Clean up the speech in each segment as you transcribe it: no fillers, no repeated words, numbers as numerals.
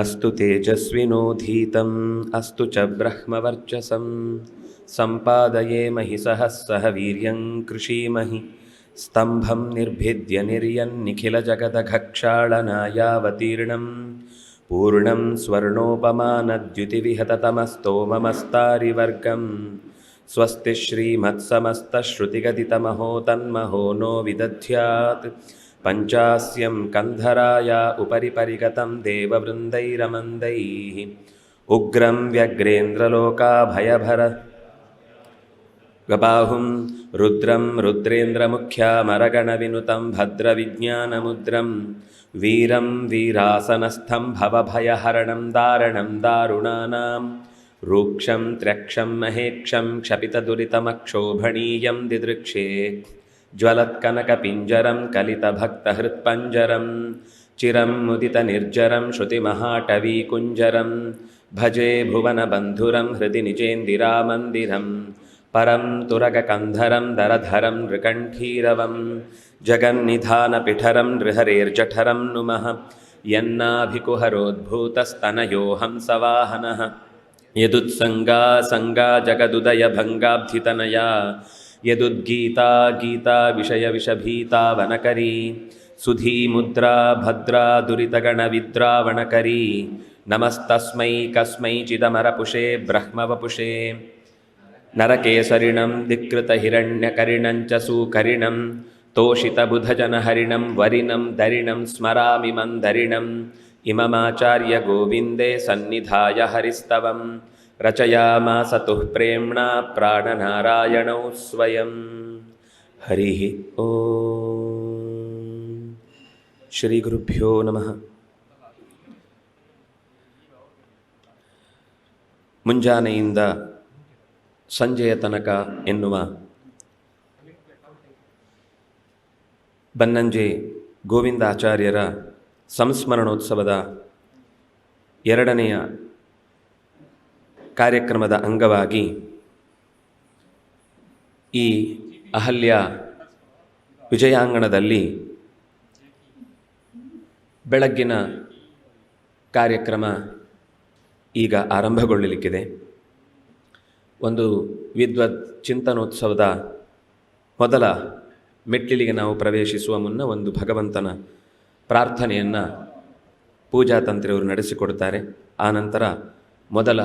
अस्तु तेजस्विनोधीतम् अस्तु च ब्रह्मवर्चसं सम्पादयेमहि सहः वीर्यं कृषीमहि स्तम्भं निर्भिद्य निर्यन्निखिलजगदघक्षाळनायावतीर्णं पूर्णं स्वर्णोपमानद्युतिविहततमस्तोममस्तारिवर्गं स्वस्ति श्रीमत्समस्तश्रुतिगदितमहो तन्महो नो विदध्यात् पञ्चास्यं कन्धराय उपरि परिगतं देववृन्दैरमन्दैः उग्रं व्यग्रेन्द्रलोकाभयभर गबाहुं रुद्रं रुद्रेन्द्रमुख्यामरगणविनुतं भद्रविज्ञानमुद्रं वीरं वीरासनस्थं भवभयहरणं दारणं दारुणानां रूक्षं त्र्यक्षं महेक्षं क्षपितदुरितमक्षोभणीयं दिदृक्षे ज्वलत्कनकपिञ्जरं कलितभक्तहृत्पञ्जरं चिरं मुदितनिर्जरं श्रुतिमहाटवीकुञ्जरं भजे भुवनबन्धुरं हृदि निजेन्दिरामन्दिरं परं तुरगकन्धरं दरधरं नृकण्ठीरवं जगन्निधानपिठरं नृहरेर्जठरं नुमः यन्नाभिकुहरोद्भूतस्तनयो हंसवाहनः यदुत्सङ्गा सङ्गा जगदुदयभङ्गाब्धितनया यदुद्गीता गीता विषयविषभीता वनकरी सुधीमुद्रा भद्रा दुरितगणविद्रावणकरी नमस्तस्मै कस्मैचिदमरपुषे ब्रह्मवपुषे नरकेसरिणं दिक्कृतहिरण्यकरिणं च सुकरिणं तोषितबुधजनहरिणं वरिणं दरिणं स्मरामि मन्दरिणम् इममाचार्यगोविन्दे सन्निधाय हरिस्तवं रचयामास तुः प्रेम्णा प्राणनारायणौ स्वयं। हरिः ओम्। श्रीगुरुभ्यो नमः। ಮುಂಜಾನೆಯಿಂದ ಸಂಜೆಯ ತನಕ ಎನ್ನುವ ಬನ್ನಂಜೆ ಗೋವಿಂದಾಚಾರ್ಯರ ಸಂಸ್ಮರಣೋತ್ಸವದ ಎರಡನೆಯ ಕಾರ್ಯಕ್ರಮದ ಅಂಗವಾಗಿ ಈ ಅಹಲ್ಯ ವಿಜಯಾಂಗಣದಲ್ಲಿ ಬೆಳಗ್ಗಿನ ಕಾರ್ಯಕ್ರಮ ಈಗ ಆರಂಭಗೊಳ್ಳಲಿಕ್ಕಿದೆ. ಒಂದು ವಿದ್ವತ್ ಚಿಂತನೋತ್ಸವದ ಮೊದಲ ಮೆಟ್ಟಿಲಿಗೆ ನಾವು ಪ್ರವೇಶಿಸುವ ಮುನ್ನ ಒಂದು ಭಗವಂತನ ಪ್ರಾರ್ಥನೆಯನ್ನು ಪೂಜಾತಂತ್ರಿಯವರು ನಡೆಸಿಕೊಡ್ತಾರೆ. ಆನಂತರ ಮೊದಲ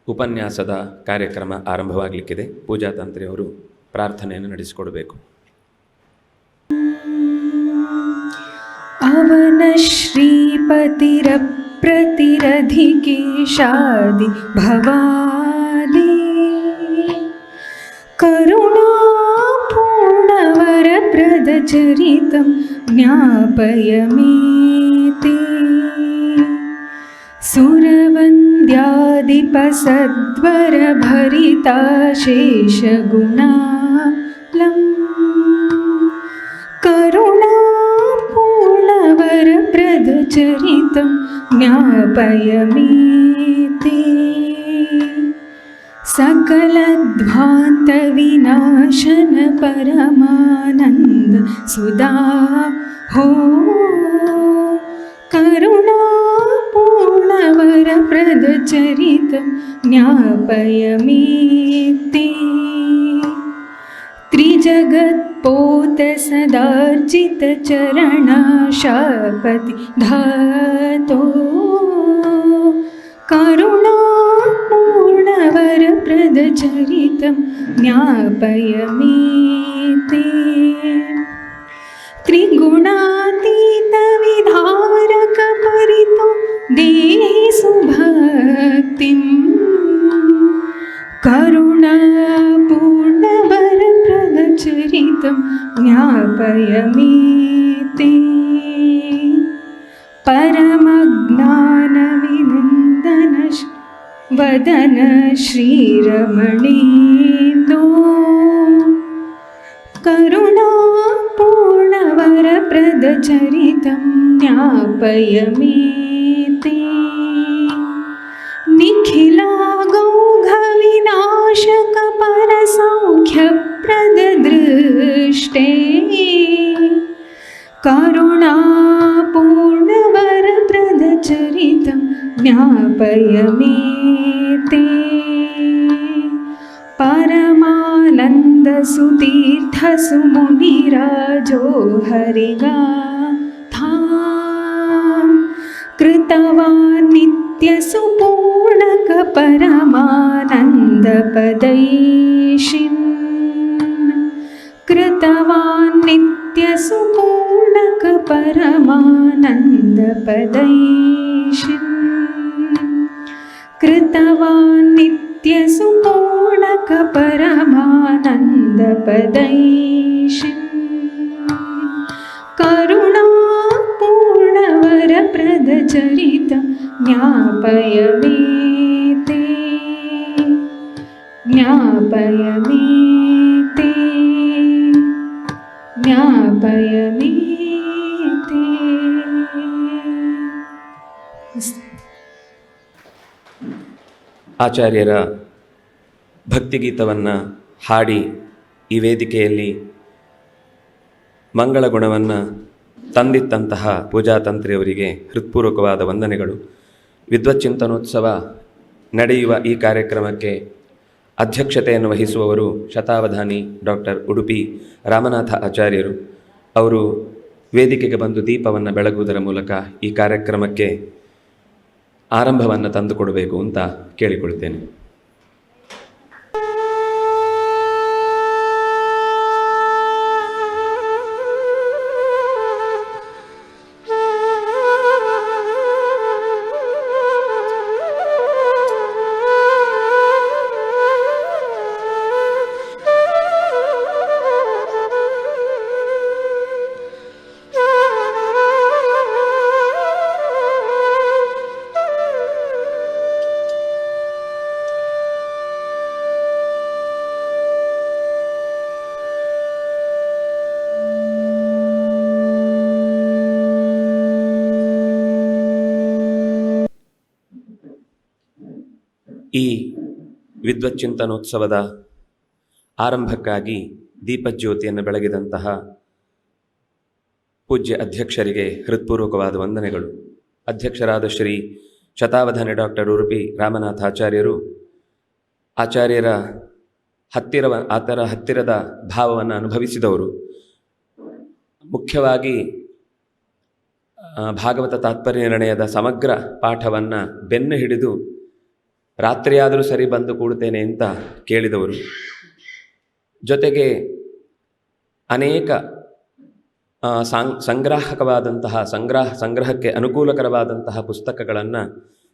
ಉಪನ್ಯಾಸದ ಕಾರ್ಯಕ್ರಮ ಆರಂಭವಾಗಲಿಕ್ಕಿದೆ. ಪೂಜಾತಂತ್ರಿಯವರು ಪ್ರಾರ್ಥನೆಯನ್ನು ನಡೆಸಿಕೊಡಬೇಕು. ಅವನ ಶ್ರೀಪತಿರಪ್ರತಿರಧಿಕೇಶಾದಿ ಭವಾದಿ ಕರುಣಾಪೂರ್ಣವರಪ್ರದಚರಿतं ಜ್ಞಾಪಯ ಮೇತೆ ಸುರವಂದ್ಯಾದಿಪಸದ್ವರಭರಿತಾಶೇಷಗುಣಾಲಂ ಕರುಣಾಪೂರ್ಣವರಪ್ರದಚರಿतं ಜ್ಞಾಪಯ ಮೇತೆ सकलध्वान्तविनाशन परमानन्द सुधा हो करुणापूर्णवरप्रदचरितं ज्ञापय मेते त्रिजगत्पोतसदार्जितचरणाशापति धातो करुणापूर्णवरप्रदचरितं ज्ञापय मेते त्रिगुणातीतविधारकपरितो देहि सुभक्तिं करुणापूर्णवरप्रदचरितं ज्ञापय मेते परमज्ञानविनन्दन वदन श्रीरमणेन्दो करुणापूर्णवरप्रदचरितं ज्ञापय मेते निखिलागौघविनाशकपरसौख्यप्रददृष्टे करुणापूर्णवरप्रदचरितं ज्ञापय मे ते परमानन्दसुतीर्थसुमुनिराजो हरिगाथां कृतवान् नित्यसुपूर्णकपरमानन्दपदैशिन् कृतवान् नित्यसुपूर्णकपरमानन्दपदैशिन् कृतवान् नित्यसुपूर्णकपरमानन्दपदैशिन् करुणापूर्णवरप्रदचरितं ज्ञापय मे ते ज्ञापय मे ते ज्ञापय मे ते। ಆಚಾರ್ಯರ ಭಕ್ತಿಗೀತವನ್ನು ಹಾಡಿ ಈ ವೇದಿಕೆಯಲ್ಲಿ ಮಂಗಳ ಗುಣವನ್ನು ತಂದಿತ್ತಂತಹ ಪೂಜಾತಂತ್ರಿಯವರಿಗೆ ಹೃತ್ಪೂರ್ವಕವಾದ ವಂದನೆಗಳು. ವಿದ್ವಚ್ಚಿಂತನೋತ್ಸವ ನಡೆಯುವ ಈ ಕಾರ್ಯಕ್ರಮಕ್ಕೆ ಅಧ್ಯಕ್ಷತೆಯನ್ನು ವಹಿಸುವವರು ಶತಾವಧಾನಿ ಡಾಕ್ಟರ್ ಉಡುಪಿ ರಾಮನಾಥ ಆಚಾರ್ಯರು. ಅವರು ವೇದಿಕೆಗೆ ಬಂದು ದೀಪವನ್ನು ಬೆಳಗುವುದರ ಮೂಲಕ ಈ ಕಾರ್ಯಕ್ರಮಕ್ಕೆ ಆರಂಭವನ್ನು ತಂದುಕೊಡಬೇಕು ಅಂತ ಕೇಳಿಕೊಳ್ತೇನೆ. ಈ ವಿದ್ವಚ್ಚಿಂತನೋತ್ಸವದ ಆರಂಭಕ್ಕಾಗಿ ದೀಪಜ್ಯೋತಿಯನ್ನು ಬೆಳಗಿದಂತಹ ಪೂಜ್ಯ ಅಧ್ಯಕ್ಷರಿಗೆ ಹೃತ್ಪೂರ್ವಕವಾದ ವಂದನೆಗಳು. ಅಧ್ಯಕ್ಷರಾದ ಶ್ರೀ ಶತಾವಧಾನಿ ಡಾಕ್ಟರ್ ಉಡುಪಿ ರಾಮನಾಥ ಆಚಾರ್ಯರು ಆಚಾರ್ಯರ ಹತ್ತಿರದ ಭಾವವನ್ನು ಅನುಭವಿಸಿದವರು. ಮುಖ್ಯವಾಗಿ ಭಾಗವತ ತಾತ್ಪರ್ಯ ನಿರ್ಣಯದ ಸಮಗ್ರ ಪಾಠವನ್ನು ಬೆನ್ನು ಹಿಡಿದು ರಾತ್ರಿಯಾದರೂ ಸರಿ ಬಂದು ಕೂಡುತ್ತೇನೆ ಅಂತ ಕೇಳಿದವರು. ಜೊತೆಗೆ ಅನೇಕ ಸಂಗ್ರಹಕ್ಕೆ ಅನುಕೂಲಕರವಾದಂತಹ ಪುಸ್ತಕಗಳನ್ನು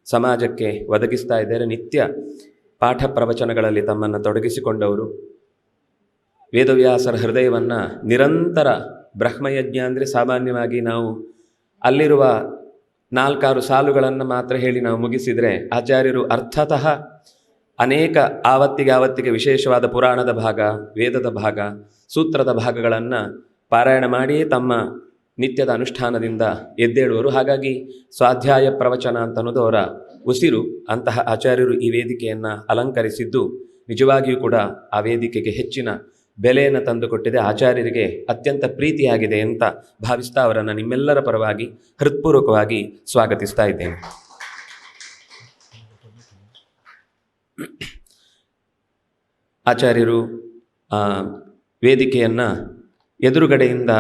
ಸಮಾಜಕ್ಕೆ ಒದಗಿಸ್ತಾ ಇದ್ದಾರೆ. ನಿತ್ಯ ಪಾಠ ಪ್ರವಚನಗಳಲ್ಲಿ ತಮ್ಮನ್ನು ತೊಡಗಿಸಿಕೊಂಡವರು. ವೇದವ್ಯಾಸರ ಹೃದಯವನ್ನು ನಿರಂತರ ಬ್ರಹ್ಮಯಜ್ಞ ಅಂದರೆ ಸಾಮಾನ್ಯವಾಗಿ ನಾವು ಅಲ್ಲಿರುವ 4-6 ಸಾಲುಗಳನ್ನು ಮಾತ್ರ ಹೇಳಿ ನಾವು ಮುಗಿಸಿದರೆ, ಆಚಾರ್ಯರು ಅರ್ಥತಃ ಅನೇಕ ಆವತ್ತಿಗೆ ವಿಶೇಷವಾದ ಪುರಾಣದ ಭಾಗ, ವೇದದ ಭಾಗ, ಸೂತ್ರದ ಭಾಗಗಳನ್ನು ಪಾರಾಯಣ ಮಾಡಿಯೇ ತಮ್ಮ ನಿತ್ಯದ ಅನುಷ್ಠಾನದಿಂದ ಎದ್ದೇಳುವರು. ಹಾಗಾಗಿ ಸ್ವಾಧ್ಯಾಯ ಪ್ರವಚನ ಅಂತ ಅನ್ನೋದು ಅವರ ಉಸಿರು. ಅಂತಹ ಆಚಾರ್ಯರು ಈ ವೇದಿಕೆಯನ್ನು ಅಲಂಕರಿಸಿದ್ದು ನಿಜವಾಗಿಯೂ ಕೂಡ ಆ ವೇದಿಕೆಗೆ ಹೆಚ್ಚಿನ ಬೆಲೆಯನ್ನು ತಂದುಕೊಟ್ಟಿದೆ. ಆಚಾರ್ಯರಿಗೆ ಅತ್ಯಂತ ಪ್ರೀತಿಯಾಗಿದೆ ಅಂತ ಭಾವಿಸ್ತಾ ಅವರನ್ನು ನಿಮ್ಮೆಲ್ಲರ ಪರವಾಗಿ ಹೃತ್ಪೂರ್ವಕವಾಗಿ ಸ್ವಾಗತಿಸ್ತಾ ಇದ್ದೇನೆ. ಆಚಾರ್ಯರು ವೇದಿಕೆಯನ್ನು ಎದುರುಗಡೆಯಿಂದ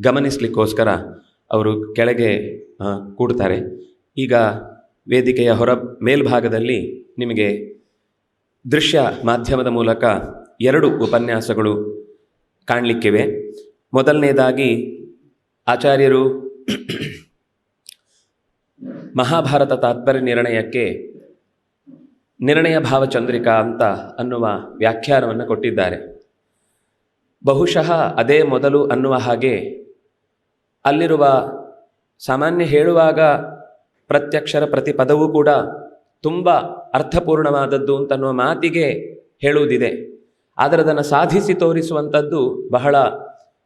ಗಮನಿಸಲಿಕ್ಕೋಸ್ಕರ ಅವರು ಕೆಳಗೆ ಕೂಡ್ತಾರೆ. ಈಗ ವೇದಿಕೆಯ ಮೇಲ್ಭಾಗದಲ್ಲಿ ನಿಮಗೆ ದೃಶ್ಯ ಮಾಧ್ಯಮದ ಮೂಲಕ 2 ಉಪನ್ಯಾಸಗಳು ಕಾಣಲಿಕ್ಕಿವೆ. ಮೊದಲನೇದಾಗಿ ಆಚಾರ್ಯರು ಮಹಾಭಾರತ ತಾತ್ಪರ್ಯ ನಿರ್ಣಯಕ್ಕೆ ನಿರ್ಣಯ ಭಾವಚಂದ್ರಿಕಾ ಅಂತ ಅನ್ನುವ ವ್ಯಾಖ್ಯಾನವನ್ನು ಕೊಟ್ಟಿದ್ದಾರೆ. ಬಹುಶಃ ಅದೇ ಮೊದಲು ಅನ್ನುವ ಹಾಗೆ ಅಲ್ಲಿರುವ ಸಾಮಾನ್ಯ ಹೇಳುವಾಗ ಪ್ರತ್ಯಕ್ಷರ ಪ್ರತಿ ಪದವೂ ಕೂಡ ತುಂಬ ಅರ್ಥಪೂರ್ಣವಾದದ್ದು ಅಂತನ್ನುವ ಮಾತಿಗೆ ಹೇಳುವುದಿದೆ. ಆದರೆ ಅದನ್ನು ಸಾಧಿಸಿ ತೋರಿಸುವಂಥದ್ದು ಬಹಳ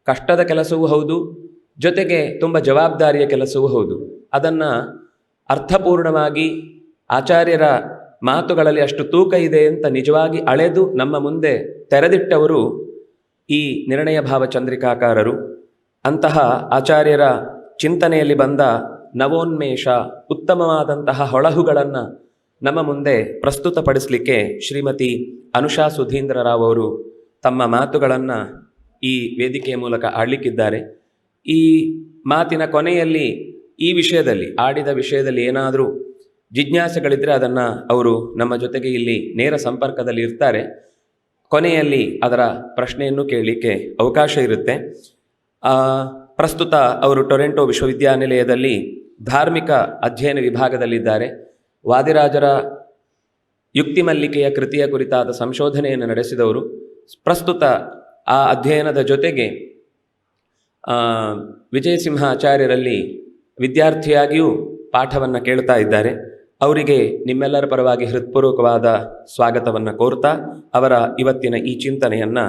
ಕಷ್ಟದ ಕೆಲಸವೂ ಹೌದು, ಜೊತೆಗೆ ತುಂಬ ಜವಾಬ್ದಾರಿಯ ಕೆಲಸವೂ ಹೌದು. ಅದನ್ನು ಅರ್ಥಪೂರ್ಣವಾಗಿ ಆಚಾರ್ಯರ ಮಾತುಗಳಲ್ಲಿ ಅಷ್ಟು ತೂಕ ಇದೆ ಅಂತ ನಿಜವಾಗಿ ಅಳೆದು ನಮ್ಮ ಮುಂದೆ ತೆರೆದಿಟ್ಟವರು ಈ ನಿರ್ಣಯ ಭಾವ ಚಂದ್ರಿಕಾಕಾರರು. ಅಂತಹ ಆಚಾರ್ಯರ ಚಿಂತನೆಯಲ್ಲಿ ಬಂದ ನವೋನ್ಮೇಷ, ಉತ್ತಮವಾದಂತಹ ಹೊಳಹುಗಳನ್ನು ನಮ್ಮ ಮುಂದೆ ಪ್ರಸ್ತುತಪಡಿಸಲಿಕ್ಕೆ ಶ್ರೀಮತಿ ಅನುಷಾ ಸುಧೀಂದ್ರ ರಾವ್ ಅವರು ತಮ್ಮ ಮಾತುಗಳನ್ನು ಈ ವೇದಿಕೆಯ ಮೂಲಕ ಆಡಲಿಕ್ಕಿದ್ದಾರೆ. ಈ ಮಾತಿನ ಕೊನೆಯಲ್ಲಿ ಈ ವಿಷಯದಲ್ಲಿ, ಆಡಿದ ವಿಷಯದಲ್ಲಿ ಏನಾದರೂ ಜಿಜ್ಞಾಸೆಗಳಿದ್ದರೆ ಅದನ್ನು ಅವರು ನಮ್ಮ ಜೊತೆಗೆ ಇಲ್ಲಿ ನೇರ ಸಂಪರ್ಕದಲ್ಲಿ ಇರ್ತಾರೆ. ಕೊನೆಯಲ್ಲಿ ಅದರ ಪ್ರಶ್ನೆಯನ್ನು ಕೇಳಲಿಕ್ಕೆ ಅವಕಾಶ ಇರುತ್ತೆ. ಪ್ರಸ್ತುತ ಅವರು ಟೊರೆಂಟೊ ವಿಶ್ವವಿದ್ಯಾನಿಲಯದಲ್ಲಿ ಧಾರ್ಮಿಕ ಅಧ್ಯಯನ ವಿಭಾಗದಲ್ಲಿದ್ದಾರೆ. ವಾದಿರಾಜರ ಯುಕ್ತಿಮಲ್ಲಿಕೆಯ ಕೃತಿಯ ಕುರಿತಾದ ಸಂಶೋಧನೆಯನ್ನು ನಡೆಸಿದವರು. ಪ್ರಸ್ತುತ ಆ ಅಧ್ಯಯನದ ಜೊತೆಗೆ ವಿಜಯಸಿಂಹಾಚಾರ್ಯರಲ್ಲಿ ವಿದ್ಯಾರ್ಥಿಯಾಗಿಯೂ ಪಾಠವನ್ನು ಕೇಳ್ತಾ ಇದ್ದಾರೆ. ಅವರಿಗೆ ನಿಮ್ಮೆಲ್ಲರ ಪರವಾಗಿ ಹೃತ್ಪೂರ್ವಕವಾದ ಸ್ವಾಗತವನ್ನು ಕೋರ್ತಾ ಅವರ ಇವತ್ತಿನ ಈ ಚಿಂತನೆಯನ್ನು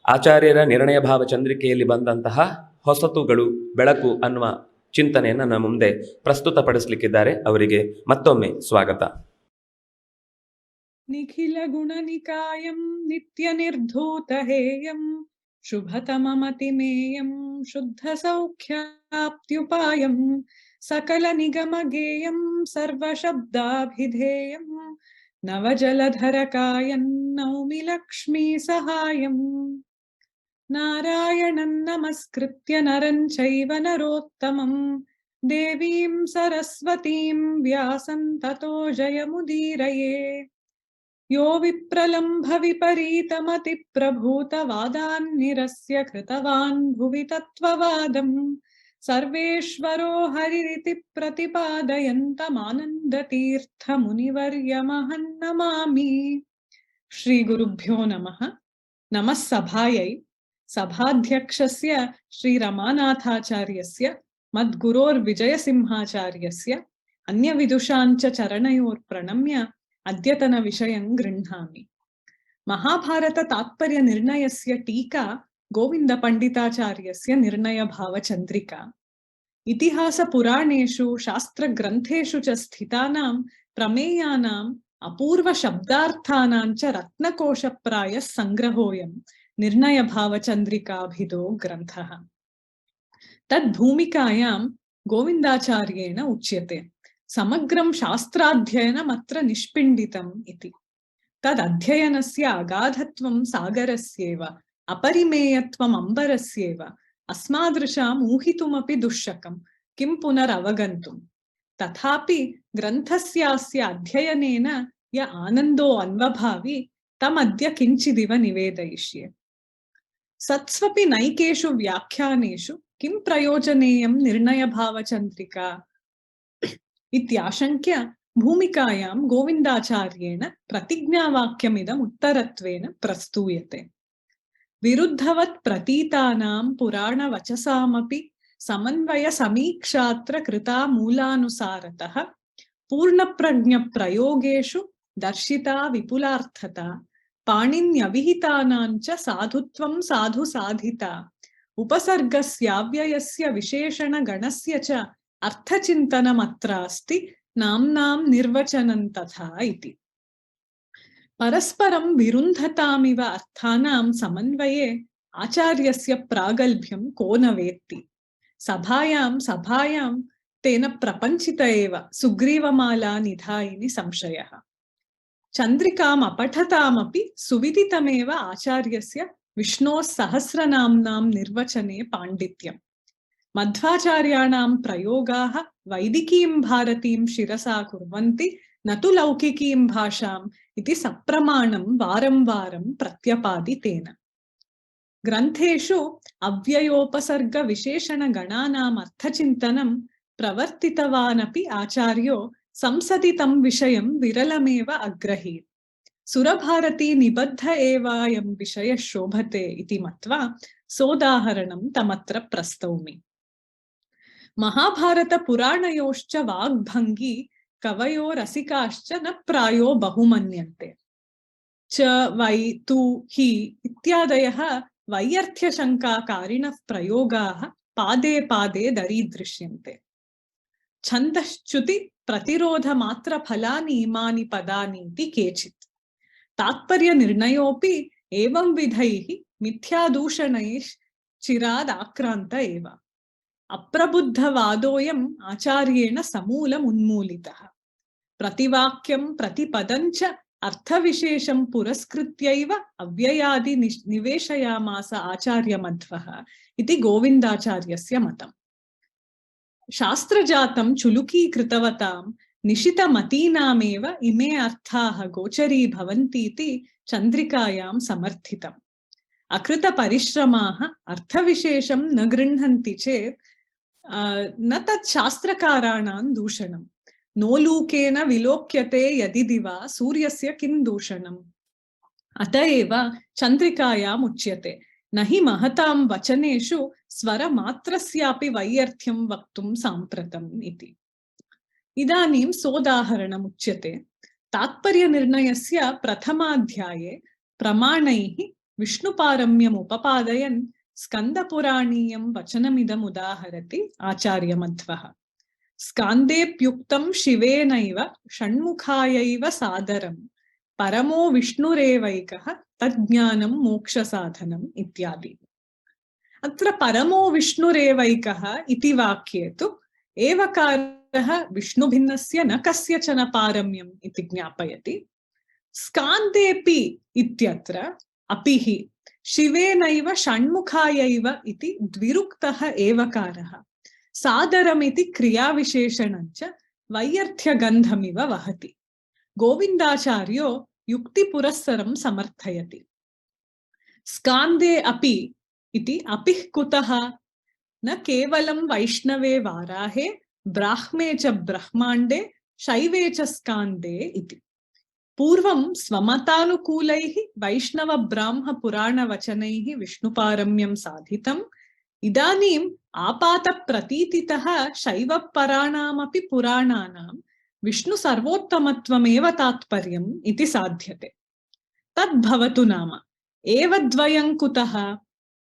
ಆಚಾರ್ಯರ ನಿರ್ಣಯ ಭಾವ ಚಂದ್ರಿಕೆಯಲ್ಲಿ ಬಂದಂತಹ ಹೊಸತುಗಳು ಬೆಳಕು ಅನ್ನುವ ಚಿಂತನೆಯನ್ನು ನಮ್ಮ ಮುಂದೆ ಪ್ರಸ್ತುತಪಡಿಸಲಿಕ್ಕಿದ್ದಾರೆ. ಅವರಿಗೆ ಮತ್ತೊಮ್ಮೆ ಸ್ವಾಗತ. ನಿಖಿಲ ಗುಣನಿಕಾಯಂ ನಿತ್ಯ ನಿರ್ಧೂತ ಹೇಯಂ ಶುಭತಮಮತಿಮೇಯಂ ಶುದ್ಧ ಸೌಖ್ಯಾಪ್ತ್ಯುಪಾಯಂ ಸಕಲ ನಿಗಮಗೇಯಂ ಸರ್ವಶಬ್ದಾಭಿಧೇಯಂ ನವಜಲಧರಕಾಯಂ ನೌಮಿ ಲಕ್ಷ್ಮೀ ಸಹಾಯಂ ನಾರಾಯಣಂ ನಮಸ್ಕೃತ್ಯ ನರಂ ಚೈವ ನರೋತ್ತಮಂ ದೇವೀಂ ಸರಸ್ವತೀಂ ವ್ಯಾಸಂ ತತೋ ಜಯಮುದೀರಯೇ. ಯೋ ವಿಪ್ರಲಂಭ ವಿಪರೀತಮತಿ ಪ್ರಭೂತವಾದಾನ್ ನಿರಸ್ಯ ಕೃತವಾನ್ ಭುವಿ ತತ್ವವಾದಂ ಸರ್ವೇಶ್ವರೋ ಹರಿರಿತಿ ಪ್ರತಿಪಾದಯಂತಮಾನಂದತೀರ್ಥ ಮುನಿವರ್ಯಮಹಂ ನಮಾಮಿ. ಶ್ರೀ ಗುರುಭ್ಯೋ ನಮಃ. ನಮಃ ಸಭಾಯೈ. ಸಭಾಧ್ಯಕ್ಷಸ್ಯ ಶ್ರೀ ರಮಾನಾಥಾಚಾರ್ಯಸ್ಯ ಮದ್ಗುರೋರ್ವಿಜಯಸಿಂಹಾಚಾರ್ಯಸ್ಯ ಅನ್ಯವಿದುಷಾಂಚ ಚರಣಯೋರ್ ಪ್ರಣಮ್ಯ ಅದ್ಯತನ ವಿಷಯಂ ಗೃಹ್ಣಾಮಿ. ಮಹಾಭಾರತ ತಾತ್ಪರ್ಯ ನಿರ್ಣಯಸ್ಯ ಟೀಕಾ ಗೋವಿಂದ ಪಂಡಿತಾಚಾರ್ಯಸ್ಯ ನಿರ್ಣಯ ಭಾವ ಚಂದ್ರಿಕಾ. ಇತಿಹಾಸ ಪುರಾಣೇಷು ಶಾಸ್ತ್ರ ಗ್ರಂಥೇಷು ಚ ಸ್ಥಿತಾನಾಂ ಪ್ರಮೇಯಾನಾಂ ಅಪೂರ್ವ ಶಬ್ದಾರ್ಥಾನಾಂಚ ರತ್ನಕೋಶಪ್ರಾಯ ಸಂಗ್ರಹೋಯಂ ನಿರ್ಣಯ ಭಾವ ಚಂದ್ರಿಕಾಭಿಧೋ ಗ್ರಂಥಃ. ತದ್ಭೂಮಿಕಾಯಾಂ ಗೋವಿಂದಾಚಾರ್ಯೇಣ ಉಚ್ಯತೆ ಸಮಗ್ರಂ ಶಾಸ್ತ್ರಾಧ್ಯಯನಮತ್ರ ನಿಷ್ಪಿಂಡಿತಂ ಇತಿ. ತದಧ್ಯಯನಸ್ಯ ಅಗಾಧತ್ವಂ ಸಾಗರಸ್ಯೇವ ಅಪರಿಮೇಯತ್ವಂ ಅಂಬರಸ್ಯೇವ ಅಸ್ಮಾದೃಶಾಂ ಊಹಿತುಮಪಿ ದುಶ್ಶಕಂ ಕಿಂ ಪುನರವಗಂತುಂ. ತಥಾಪಿ ಗ್ರಂಥಸ್ಯಾಸ್ಯ ಅಧ್ಯಯನೇನ ಯ ಆನಂದೋ ಅನ್ವಭಾವಿ ತಮದ್ಯ ಕಿಂಚಿದಿವ ನಿವೇದಯಿಷ್ಯೆ. ಸತ್ಸ್ವಪಿ ನೈಕೇಷು ವ್ಯಾಖ್ಯಾನೇಷು ಕಿಂ ಪ್ರಯೋಜನೇಯಂ ನಿರ್ಣಯ ಭಾವ ಚಂದ್ರಿಕಾ ಇತ್ಯಾಶಂಕ್ಯ ಭೂಮಿಕಾಯಾಂ ಗೋವಿಂದಾಚಾರ್ಯೇಣ ಪ್ರತಿಜ್ಞಾವಾಕ್ಯಮಿದಂ ಉತ್ತರತ್ವೇನ ಪ್ರಸ್ತೂಯತೆ. ವಿರುದ್ಧವತ್ ಪ್ರತೀತಾನಾಂ ಪುರಾಣ ವಚಸಾಮಪಿ ಸಮನ್ವಯ ಸಮೀಕ್ಷಾತ್ರ ಕೃತಾ ಮೂಲಾನುಸಾರತಃ ಪೂರ್ಣಪ್ರಜ್ಞ ಪ್ರಯೋಗೇಷು ದರ್ಶಿತಾ ವಿಪುಲಾರ್ಥತಾ ಪಾಣಿನ್ಯವಿಹಿತಾನಾಂಚ ಸಾಧುತ್ವಂ ಸಾಧು ಸಾಧಿತಾ ಉಪಸರ್ಗಸ್ಯಾವ್ಯಯಸ್ಯ ವಿಶೇಷಣ ಗಣಸ್ಯ ಚ ಅರ್ಥಚಿಂತನಮತ್ರಾಸ್ತಿ ನಾಮ್ನಾಂ ನಿರ್ವಚನಂ ತಥಾ ಇತಿ. ಪರಸ್ಪರಂ ವಿರುಂಧತಾಮಿವ ಅರ್ಥಾನಾಂ ಸಮನ್ವಯೇ ಆಚಾರ್ಯಸ್ಯ ಪ್ರಾಗಲ್ಭ್ಯಂ ಕೋ ನ ವೇತ್ತಿ. ಸಭಾಯಾಂ ತೇನ ಪ್ರಪಂಚಿತ ಏವ ಸುಗ್ರೀವಮಾಲಾ ನಿಧಾಯಿನಿ ಸಂಶಯಃ. ಚಂದ್ರಿಕಾಂ ಅಪಠತಾಮಪಿ ಸುವಿದಿತಮೇವ ಆಚಾರ್ಯಸ್ಯ ವಿಷ್ಣೋಃ ಸಹಸ್ರನಾಮ್ನಾಂ ನಿರ್ವಚನೆ ಪಾಂಡಿತ್ಯಂ. ಮಧ್ವಾಚಾರ್ಯಾಣಾಂ ಪ್ರಯೋಗಾಃ ವೈದಿಕೀಂ ಭಾರತೀಂ ಶಿರಸಾ ಕುರ್ವಂತಿ ನತು ಲೌಕಿಕೀಂ ಭಾಷಾಂ ಇತಿ ಸಪ್ರಮಾಣಂ ವಾರಂ ವಾರಂ ಪ್ರತ್ಯಪಾದಿತೇನ. ಗ್ರಂಥೇಷು ಅವ್ಯಯೋಪಸರ್ಗ ವಿಶೇಷಣ ಗಣಾನಾಂ ಅರ್ಥಚಿಂತನಂ ಪ್ರವರ್ತಿತವಾನಪಿ ಆಚಾರ್ಯೋ ಸಂಸದಿ ತಂ ವಿಷಯಂ ವಿರಲಮೇವ ಅಗ್ರಹೀತ್. ಸುರಭಾರತಿ ನಿಬದ್ಧ ಏವಾಯಂ ವಿಷಯ ಶೋಭತೆ ಇತಿ ಮತ್ವಾ ಸೋದಾಹರಣಂ ತಮತ್ರ ಪ್ರಸ್ತೌಮಿ. ಮಹಾಭಾರತ ಪುರಾಣಯೋಶ್ಚ ವಾಗ್ಭಂಗಿ ಕವಯೋ ರಸಿಕಾಶ್ಚ ನ ಪ್ರಾಯೋ ಬಹುಮನ್ಯಂತೆ. ಚ ವೈ ತು ಹಿ ಇತ್ಯಾದಯಃ ವೈಯರ್ಥ್ಯಶಂಕಾಕಾರಿಣಃ ಪ್ರಯೋಗಾಃ ಪಾದೇ ಪಾದೇ ದರೀದೃಶ್ಯಂತೆ. ಛಂದಶ್ಚ್ಯುತಿ ಪ್ರತಿರೋಧ ಮಾತ್ರ ಫಲಾನಿ ಇಮಾನಿ ಪದಾನೀತಿ ಕೇಚಿತ್. ತಾತ್ಪರ್ಯ ನಿರ್ಣಯೋಪಿ ಏವಂ ವಿಧೈಃ ಮಿಥ್ಯಾದೂಷಣೈಃ ಚಿರಾದ್ ಆಕ್ರಾಂತ ಏವ. अप्रबुद्धवादोऽयम् आचार्येण समूलम् उन्मूलितः। प्रतिवाक्यं प्रतिपदं च अर्थविशेषं पुरस्कृत्यैव अव्ययादि निवेशयामास आचार्यमध्वः इति गोविन्दाचार्यस्य मतम्। शास्त्रजातं चुलुकीकृतवतां निशितमतीनामेव इमे अर्थाः गोचरीभवन्तीति चन्द्रिकायां समर्थितम्। अकृतपरिश्रमाः अर्थविशेषं न गृह्णन्ति चेत् न तत् शास्त्रकाराणां दूषणम्। नोलूकेन विलोक्यते यदि दिवा सूर्यस्य किं दूषणम्। अत एव चन्द्रिकायाम् उच्यते न हि महतां वचनेषु स्वरमात्रस्यापि वैयर्थ्यं वक्तुं साम्प्रतम् इति। इदानीं सोदाहरणम् उच्यते। तात्पर्यनिर्णयस्य प्रथमाध्याये प्रमाणैः विष्णुपारम्यम् उपपादयन् स्कन्दपुराणीयं वचनमिदम् उदाहरति आचार्यमध्वः। स्कान्देऽप्युक्तं शिवेनैव षण्मुखायैव सादरं परमो विष्णुरेवैकः तज्ज्ञानं मोक्षसाधनम् इत्यादि। अत्र परमो विष्णुरेवैकः इति वाक्ये तु एवकारः विष्णुभिन्नस्य न कस्यचन पारम्यम् इति ज्ञापयति। स्कान्देऽपि इत्यत्र अपिः शिवेनैव षण्मुखायैव इति द्विरुक्तः एवकारः सादरमिति क्रियाविशेषणञ्च वैयर्थ्यगन्धमिव वहति। गोविन्दाचार्यो युक्तिपुरस्सरं समर्थयति। स्कान्दे अपि इति अपिः कुतः न केवलं वैष्णवे वाराहे ब्राह्मे च ब्रह्माण्डे शैवे च स्कान्दे इति। पूर्वं स्वमतानुकूलैः वैष्णवब्राह्मपुराणवचनैः विष्णुपारम्यं साधितम्। इदानीम् आपातप्रतीतितः शैवपराणामपि पुराणानां विष्णुसर्वोत्तमत्वमेव तात्पर्यम् इति साध्यते। तद्भवतु नाम एवद्वयं कुतः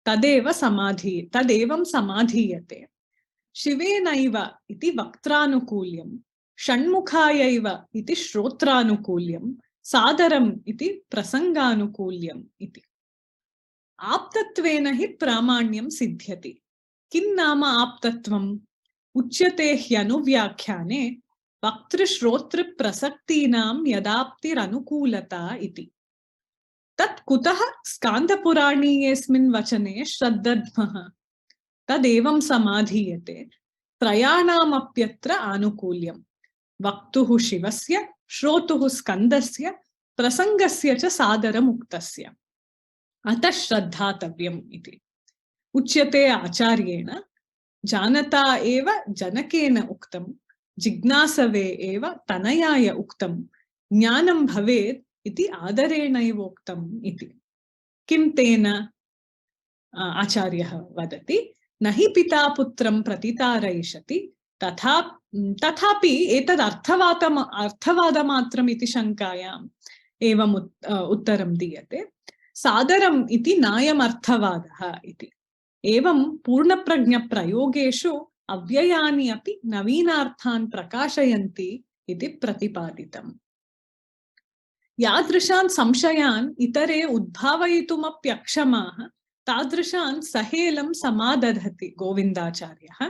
तदेवं समाधीयते। शिवेनैव इति वक्त्रानुकूल्यं, षण्मुखायैव इति श्रोत्रानुकूल्यं, सादरम् इति प्रसंगानुकूल्यम् इति। आप्तत्वेन हि प्रामाण्यं सिद्ध्यति। किं नाम आप्तत्वम्? उच्यते ह्यनुव्याख्याने वक्तृश्रोतृप्रसक्तीनां यदाप्तिरनुकूलता इति। तत् कुतः स्कान्दपुराणीयेऽस्मिन् वचने श्रद्धध्मः? तदेवं समाधीयते। त्रयाणामप्यत्र आनुकूल्यम्। वक्तुः शिवस्य, श्रोतुः स्कन्दस्य, प्रसङ्गस्य च सादरमुक्तस्य। अतः श्रद्धातव्यम् इति उच्यते आचार्येण। जानता एव जनकेन उक्तं, जिज्ञासवे एव तनयाय उक्तं, ज्ञानं भवेत् इति आदरेणैवोक्तम् इति। किं तेन? आचार्यः वदति न हि पिता पुत्रं प्रतितारयिष्यति तथापि एतद् अर्थवादमात्रम् इति शङ्कायाम् एवम् उत्तरं दीयते। सादरम् इति नायमर्थवादः इति। एवं पूर्णप्रज्ञप्रयोगेषु अव्ययानि अपि नवीनार्थान् प्रकाशयन्ति इति प्रतिपादितम्। यादृशान् संशयान् इतरे उद्भावयितुमप्यक्षमाः तादृशान् सहेलं समादधति गोविन्दाचार्यः।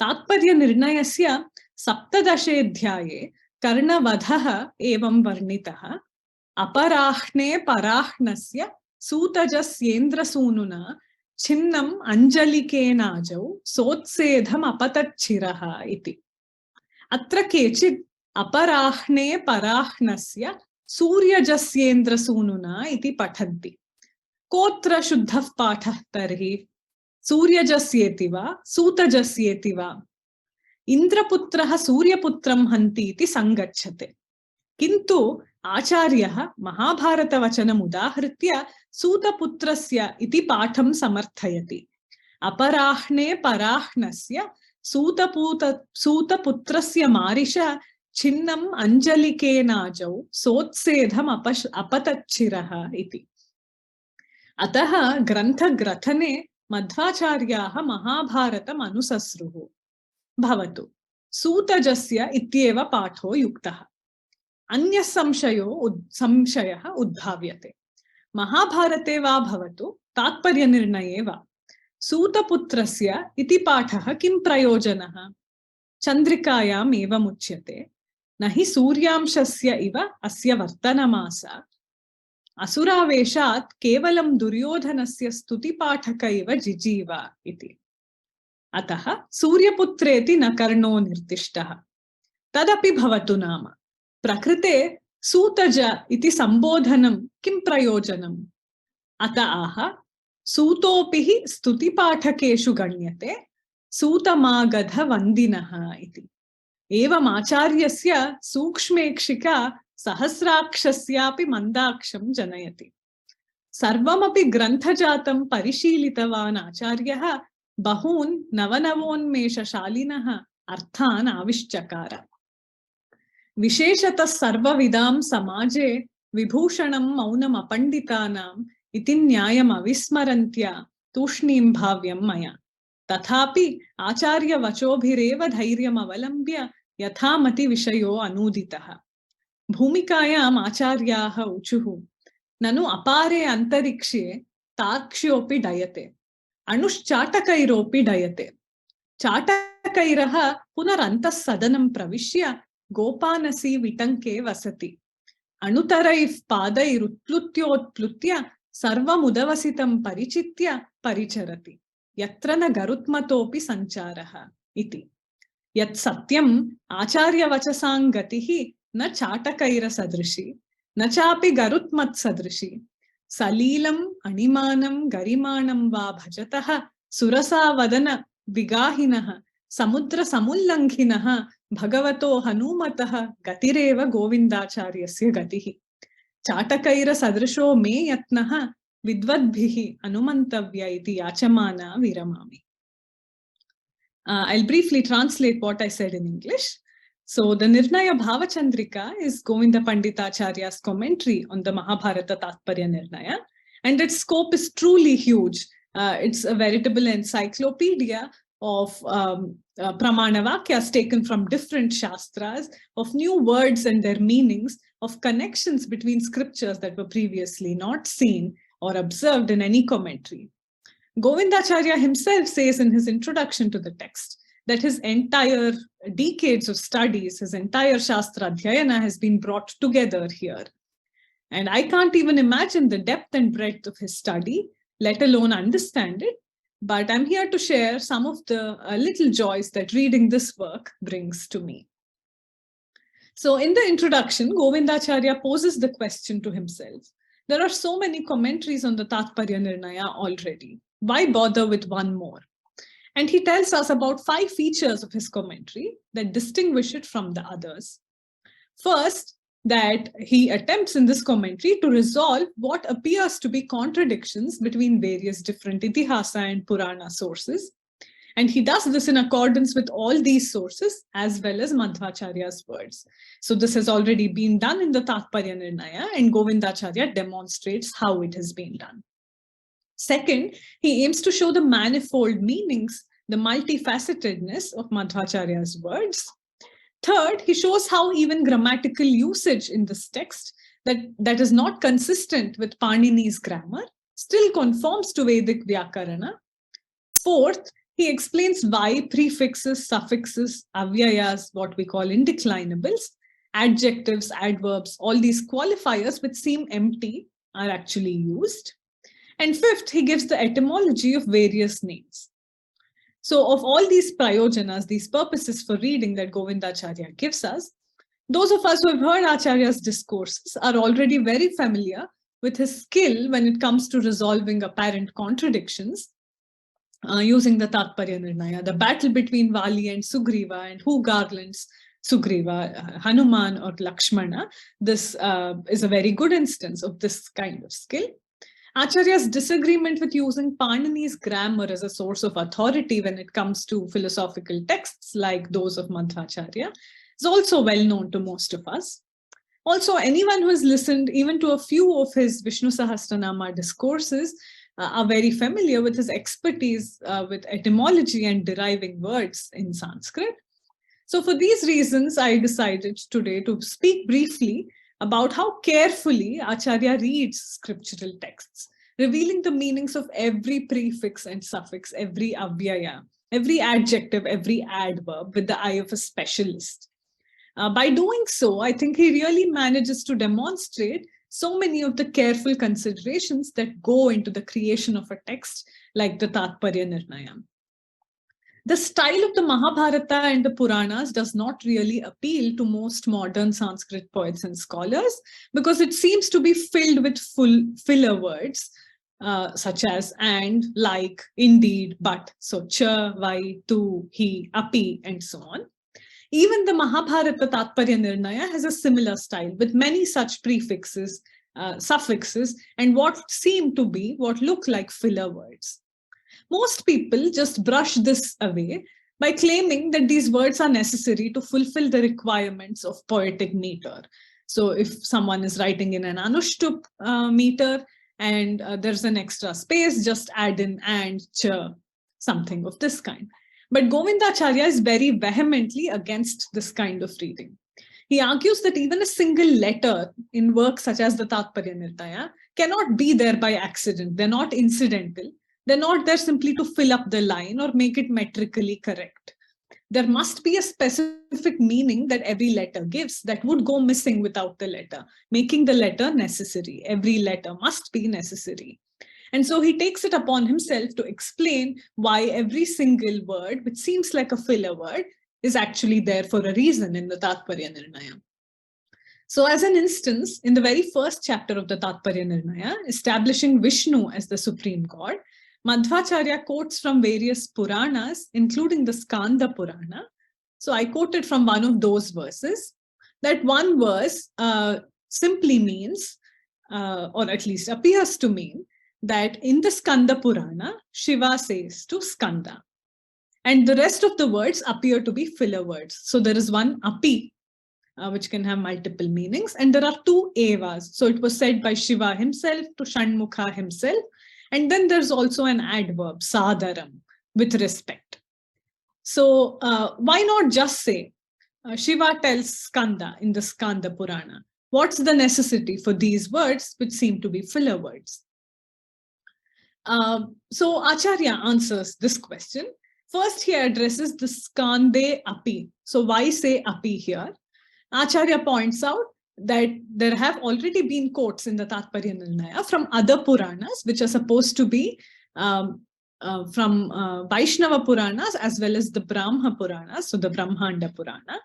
तात्पर्यनिर्णयस्य 17 कर्णवधः एवं वर्णितः। अपराह्णे पराह्णस्य सूतजस्येन्द्रसूनुना छिन्नम् अञ्जलिकेनाजौ सोत्सेधमपतच्छिरः इति। अत्र केचित् अपराह्णे पराह्णस्य सूर्यजस्येन्द्रसूनुना इति पठन्ति। कोऽत्र शुद्धः पाठः तर्हि? सूर्यजस्येति वा सूतजस्येति वा? इन्द्रपुत्रः सूर्यपुत्रं हन्ति इति सङ्गच्छते। किन्तु आचार्यः महाभारतवचनम् उदाहृत्य सूतपुत्रस्य इति पाठं समर्थयति। अपराह्णे पराह्णस्य सूतपुत्रस्य मारिष छिन्नम् अञ्जलिकेनाजौ सोत्सेधम् अपतच्छिरः इति। अतः ग्रन्थग्रथने मध्वाचार्याः महाभारतम् अनुसस्रुः। भवतु सूतजस्य इत्येव पाठो युक्तः। अन्यः संशयः उद्भाव्यते। महाभारते वा भवतु तात्पर्यनिर्णये वा सूतपुत्रस्य इति पाठः किं प्रयोजनः? चन्द्रिकायाम् एवमुच्यते, न हि सूर्यांशस्य इव अस्य वर्तनमासा, असुरावेशात् केवलं दुर्योधनस्य स्तुतिपाठक इव जिजीव इति। अतः सूर्यपुत्रेति न कर्णो निर्दिष्टः। तदपि भवतु नाम, प्रकृते सूतज इति संबोधनं किं प्रयोजनम्? अत आह सूतोऽपि हि स्तुतिपाठकेषु गण्यते सूतमागधवन्दिनः इति। एवमाचार्यस्य सूक्ष्मेक्षिका सहस्राक्षस्यापि मन्दाक्षं जनयति। सर्वमपि ग्रन्थजातं परिशीलितवान् आचार्यः बहून् नवनवोन्मेषशालिनः अर्थान् आविश्चकार। विशेषतः सर्वविदां समाजे विभूषणं मौनमपण्डितानाम् इति न्यायम् अविस्मरन्त्या तूष्णीं भाव्यं मया। तथापि आचार्यवचोभिरेव धैर्यम् अवलम्ब्य यथामति विषयो अनूदितः। भूमिकायाम् आचार्याः ऊचुः, ननु अपारे अन्तरिक्षे तार्क्ष्योऽपि डयते, अणुश्चाटकैरोऽपि डयते। चाटकैरः पुनरन्तः सदनं प्रविश्य गोपानसी विटङ्के वसति। अणुतरैः पादैरुत्प्लुत्योत्प्लुत्य सर्वमुदवसितं परिचित्य परिचरति, यत्र न गरुत्मतोऽपि सञ्चारः इति। यत् सत्यम् आचार्यवचसां गतिः न चाटकैरसदृशी न चापि गरुत्मत्सदृशी। सलीलम् अणिमानं गरिमाणं वा भजतः सुरसावदन विगाहिनः समुद्रसमुल्लङ्घिनः भगवतो हनुमतः गतिरेव गोविन्दाचार्यस्य गतिः। चाटकैरसदृशो मे यत्नः विद्वद्भिः अनुमन्तव्य इति याचमाना विरमामि। I'll briefly translate what I said in English. So the Nirnaya Bhavachandrika is Govinda Panditacharya's commentary on the Mahabharata Tatparya Nirnaya, and its scope is truly huge. It's a veritable encyclopedia of Pramanavakyas taken from different Shastras, of new words and their meanings, of connections between scriptures that were previously not seen or observed in any commentary. Govindacharya himself says in his introduction to the text that his entire decades of studies, his entire Shastra Adhyayana has been brought together here. And I can't even imagine the depth and breadth of his study, let alone understand it. But I'm here to share some of the little joys that reading this work brings to me. So in the introduction, Govindacharya poses the question to himself. There are so many commentaries on the Tatparya Nirnaya already. Why bother with one more? And he tells us about 5 features of his commentary that distinguish it from the others. First, that he attempts in this commentary to resolve what appears to be contradictions between various different Itihasa and Purana sources. And he does this in accordance with all these sources as well as Madhvacharya's words. So this has already been done in the Tatparya Nirnaya, and Govindacharya demonstrates how it has been done. Second, he aims to show the manifold meanings, the multifacetedness of Madhvacharya's words. Third, he shows how even grammatical usage in this text that is not consistent with Panini's grammar still conforms to Vedic Vyakarana. Fourth, he explains why prefixes, suffixes, avyayas, what we call indeclinables, adjectives, adverbs, all these qualifiers which seem empty are actually used. And fifth, he gives the etymology of various names. So of all these prayojanas, these purposes for reading that Govindacharya gives us, those of us who have heard Acharya's discourses are already very familiar with his skill when it comes to resolving apparent contradictions using the Tatparya Nirnaya, the battle between Vali and Sugriva, and who garlands Sugriva, Hanuman or Lakshmana. This is a very good instance of this kind of skill. Acharya's disagreement with using Panini's grammar as a source of authority when it comes to philosophical texts like those of Madhvacharya is also well known to most of us. Also, anyone who has listened even to a few of his Vishnu Sahasranama discourses are very familiar with his expertise with etymology and deriving words in Sanskrit. So for these reasons, I decided today to speak briefly about how carefully Acharya reads scriptural texts, revealing the meanings of every prefix and suffix, every avyaya, every adjective, every adverb with the eye of a specialist. By doing so, I think he really manages to demonstrate so many of the careful considerations that go into the creation of a text like the Tatparya Nirnaya. The style of the Mahabharata and the Puranas does not really appeal to most modern Sanskrit poets and scholars because it seems to be filled with filler words such as and, like, indeed, but, so cha, vai, tu, he, api, and so on. Even the Mahabharata Tatparya Nirnaya has a similar style with many such prefixes, suffixes, and what look like filler words. Most people just brush this away by claiming that these words are necessary to fulfill the requirements of poetic meter. So if someone is writing in an Anushtup meter and there's an extra space, just add in and, cha, something of this kind. But Govindacharya is very vehemently against this kind of reading. He argues that even a single letter in works such as the Tatparya Nirnaya cannot be there by accident. They're not incidental. They're not there simply to fill up the line or make it metrically correct. There must be a specific meaning that every letter gives that would go missing without the letter, making the letter necessary. Every letter must be necessary. And so he takes it upon himself to explain why every single word, which seems like a filler word, is actually there for a reason in the Tatparya Nirnaya. So as an instance, in the very first chapter of the Tatparya Nirnaya, establishing Vishnu as the supreme god, Madhvacharya quotes from various Puranas, including the Skanda Purana. So I quoted from one of those verses. That one verse simply means, or at least appears to mean, that in the Skanda Purana, Shiva says to Skanda. And the rest of the words appear to be filler words. So there is one api, which can have multiple meanings. And there are two evas. So it was said by Shiva himself to Shanmukha himself. And then there's also an adverb, sadaram, with respect. So why not just say, Shiva tells Skanda in the Skanda Purana, what's the necessity for these words, which seem to be filler words? So Acharya answers this question. First, he addresses the Skande api. So why say api here? Acharya points out that there have already been quotes in the Tatparya Nirnaya from other Puranas, which are supposed to be from Vaishnava Puranas as well as the Brahma Puranas, so the Brahmanda Purana.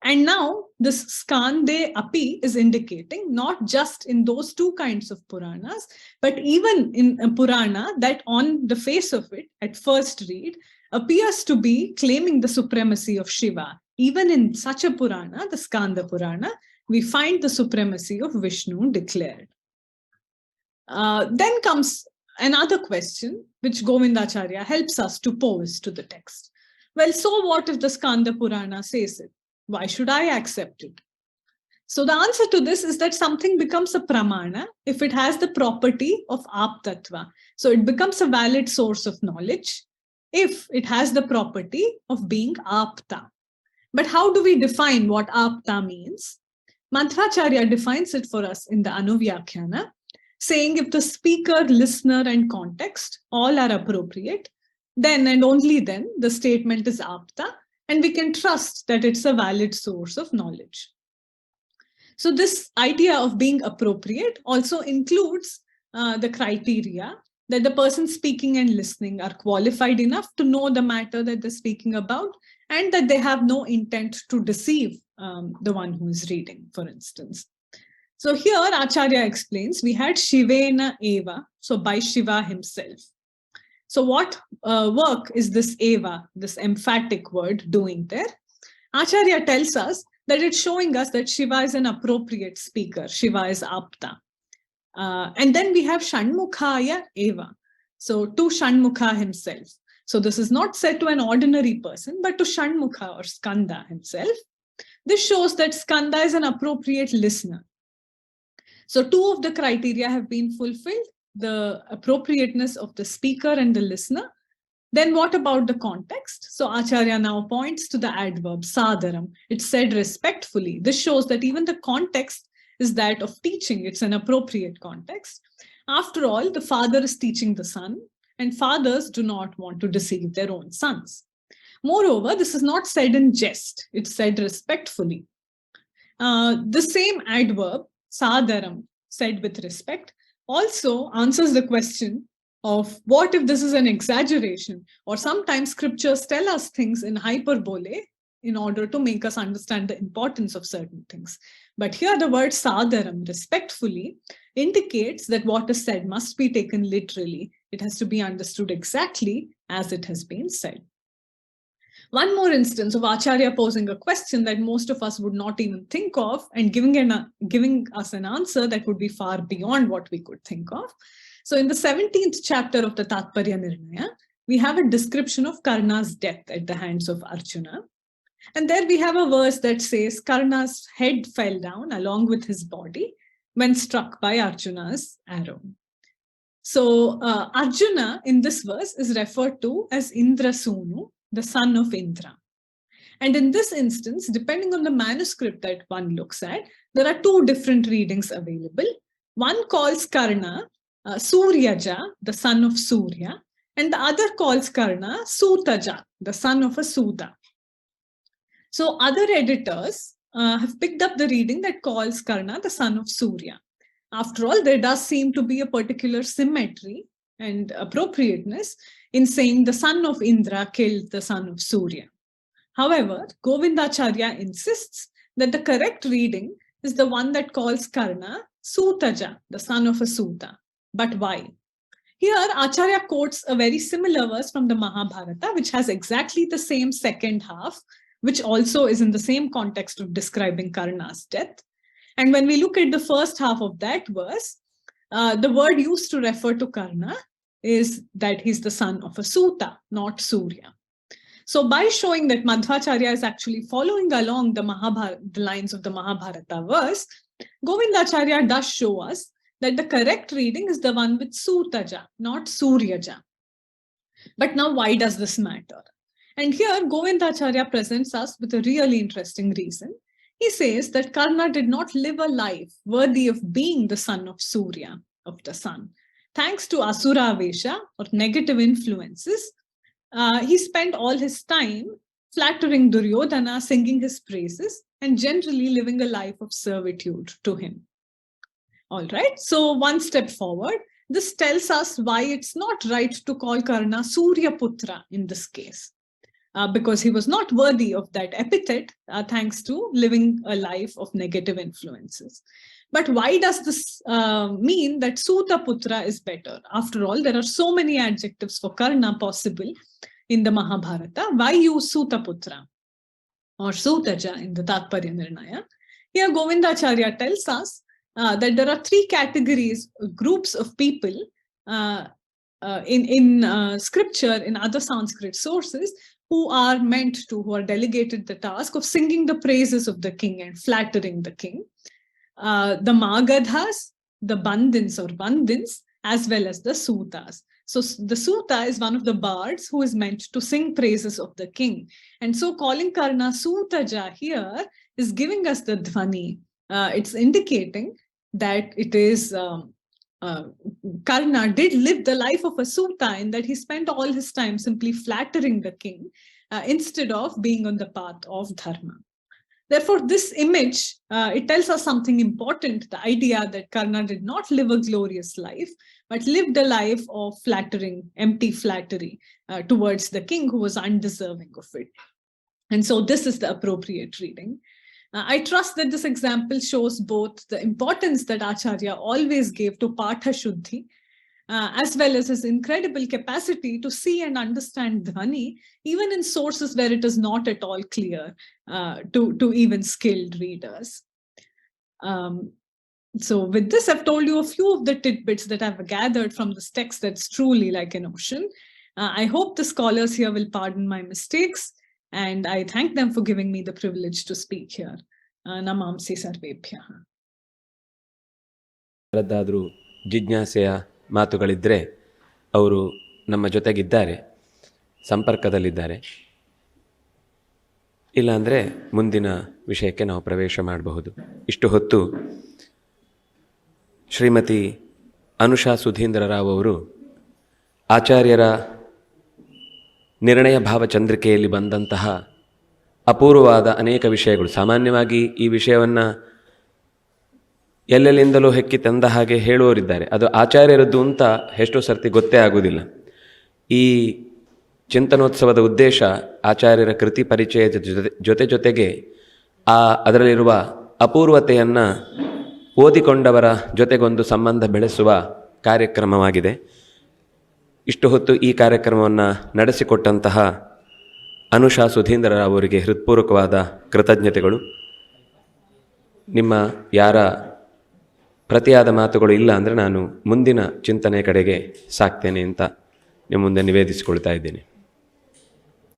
And now this Skande api is indicating not just in those two kinds of Puranas, but even in a Purana that on the face of it, at first read, appears to be claiming the supremacy of Shiva. Even in such a Purana, the Skanda Purana, we find the supremacy of Vishnu declared. Then comes another question, which Govindacharya helps us to pose to the text. Well, so what if the Skanda Purana says it? Why should I accept it? So the answer to this is that something becomes a pramana if it has the property of aptatva. So it becomes a valid source of knowledge if it has the property of being apta. But how do we define what apta means? Madhvacharya defines it for us in the Anuvyakhyana, saying if the speaker, listener, and context all are appropriate, then and only then the statement is apta, and we can trust that it's a valid source of knowledge. So this idea of being appropriate also includes the criteria that the person speaking and listening are qualified enough to know the matter that they're speaking about, and that they have no intent to deceive the one who is reading, for instance. So here Acharya explains, we had Shivena Eva, so by Shiva himself. So what work is this Eva, this emphatic word, doing there? Acharya tells us that it's showing us that Shiva is an appropriate speaker. Shiva is apta. And then we have Shanmukhaya Eva. So to Shanmukha himself. So this is not said to an ordinary person, but to Shanmukha or Skanda himself. This shows that Skanda is an appropriate listener. So two of the criteria have been fulfilled, the appropriateness of the speaker and the listener. Then what about the context? So Acharya now points to the adverb sadaram. It's said respectfully. This shows that even the context is that of teaching. It's an appropriate context. After all, the father is teaching the son, and fathers do not want to deceive their own sons. Moreover, this is not said in jest, it's said respectfully. The same adverb, sadaram, said with respect, also answers the question of what if this is an exaggeration, or sometimes scriptures tell us things in hyperbole in order to make us understand the importance of certain things. But here the word sadaram, respectfully, indicates that what is said must be taken literally. It has to be understood exactly as it has been said. One more instance of Acharya posing a question that most of us would not even think of and giving us an answer that would be far beyond what we could think of. So in the 17th chapter of the Tatparya Nirnaya, we have a description of Karna's death at the hands of Arjuna. And there we have a verse that says Karna's head fell down along with his body when struck by Arjuna's arrow. So Arjuna in this verse is referred to as Indrasunu, the son of Indra. And in this instance, depending on the manuscript that one looks at, there are two different readings available. One calls Karna Suryaja, the son of Surya, and the other calls Karna Sutaja, the son of a Suta. So other editors have picked up the reading that calls Karna the son of Surya. After all, there does seem to be a particular symmetry and appropriateness in saying the son of Indra killed the son of Surya. However, Govindacharya insists that the correct reading is the one that calls Karna Sutaja, the son of a Suta. But why? Here, Acharya quotes a very similar verse from the Mahabharata, which has exactly the same second half, which also is in the same context of describing Karna's death. And when we look at the first half of that verse, the word used to refer to Karna is that he's the son of a Suta, not Surya. So by showing that Madhvacharya is actually following along the lines of the Mahabharata verse, Govindacharya does show us that the correct reading is the one with Sutaja, not Suryaja. But now why does this matter? And here Govindacharya presents us with a really interesting reason. He says that Karna did not live a life worthy of being the son of Surya, of the sun. Thanks to Asura Vesha, or negative influences, he spent all his time flattering Duryodhana, singing his praises, and generally living a life of servitude to him. All right, so one step forward, this tells us why it's not right to call Karna Surya Putra in this case. Because he was not worthy of that epithet, thanks to living a life of negative influences. But why does this mean that Suta Putra is better? After all, there are so many adjectives for Karna possible in the Mahabharata. Why use Suta Putra or Sutaja in the Tatparya Nirnaya? Here Govindacharya tells us that there are three categories, groups of people in scripture, in other Sanskrit sources, who are delegated the task of singing the praises of the king and flattering the king. The Magadhas, the Bandins or Bandins, as well as the Sutas. So the Suta is one of the bards who is meant to sing praises of the king. And so calling Karna Sutaja here is giving us the dhvani. It's indicating that it is Karna did live the life of a Suta in that he spent all his time simply flattering the king instead of being on the path of dharma. Therefore, this image, it tells us something important, the idea that Karna did not live a glorious life, but lived a life of flattering, empty flattery towards the king who was undeserving of it. And so this is the appropriate reading. I trust that this example shows both the importance that Acharya always gave to Patha Shuddhi, as well as his incredible capacity to see and understand Dhvani, even in sources where it is not at all clear to even skilled readers. So with this, I've told you a few of the tidbits that I've gathered from this text that's truly like an ocean. I hope the scholars here will pardon my mistakes, and I thank them for giving me the privilege to speak here. Namamsi sarvebhyah. ಯಾರದ್ದಾದರೂ ಜಿಜ್ಞಾಸೆಯ ಮಾತುಗಳಿದ್ದರೆ ಅವರು ನಮ್ಮ ಜೊತೆಗಿದ್ದಾರೆ, ಸಂಪರ್ಕದಲ್ಲಿದ್ದಾರೆ. ಇಲ್ಲಾಂದರೆ ಮುಂದಿನ ವಿಷಯಕ್ಕೆ ನಾವು ಪ್ರವೇಶ ಮಾಡಬಹುದು. ಇಷ್ಟು ಹೊತ್ತು ಶ್ರೀಮತಿ ಅನುಷಾ ಸುಧೀಂದ್ರ ರಾವ್ ಅವರು ಆಚಾರ್ಯರ ನಿರ್ಣಯ ಭಾವಚಂದ್ರಿಕೆಯಲ್ಲಿ ಬಂದಂತಹ ಅಪೂರ್ವವಾದ ಅನೇಕ ವಿಷಯಗಳು, ಸಾಮಾನ್ಯವಾಗಿ ಈ ವಿಷಯವನ್ನು ಎಲ್ಲೆಲ್ಲಿಂದಲೂ ಹೆಕ್ಕಿ ತಂದ ಹಾಗೆ ಹೇಳುವವರಿದ್ದಾರೆ. ಅದು ಆಚಾರ್ಯರದ್ದು ಅಂತ ಎಷ್ಟೋ ಸರ್ತಿ ಗೊತ್ತೇ ಆಗುವುದಿಲ್ಲ. ಈ ಚಿಂತನೋತ್ಸವದ ಉದ್ದೇಶ ಆಚಾರ್ಯರ ಕೃತಿ ಪರಿಚಯದ ಜೊತೆಗೆ ಅದರಲ್ಲಿರುವ ಅಪೂರ್ವತೆಯನ್ನು ಓದಿಕೊಂಡವರ ಜೊತೆಗೊಂದು ಸಂಬಂಧ ಬೆಳೆಸುವ ಕಾರ್ಯಕ್ರಮವಾಗಿದೆ. ಇಷ್ಟು ಹೊತ್ತು ಈ ಕಾರ್ಯಕ್ರಮವನ್ನು ನಡೆಸಿಕೊಟ್ಟಂತಹ ಅನುಷಾ ಸುಧೀಂದ್ರ ರಾವ್ ಅವರಿಗೆ ಹೃತ್ಪೂರ್ವಕವಾದ ಕೃತಜ್ಞತೆಗಳು. ನಿಮ್ಮ ಯಾರ ಪ್ರತಿಯಾದ ಮಾತುಗಳು ಇಲ್ಲ ಅಂದರೆ ನಾನು ಮುಂದಿನ ಚಿಂತನೆ ಕಡೆಗೆ ಸಾಕ್ತೇನೆ ಅಂತ ನಿಮ್ಮ ಮುಂದೆ ನಿವೇದಿಸಿಕೊಳ್ತಾ ಇದ್ದೇನೆ.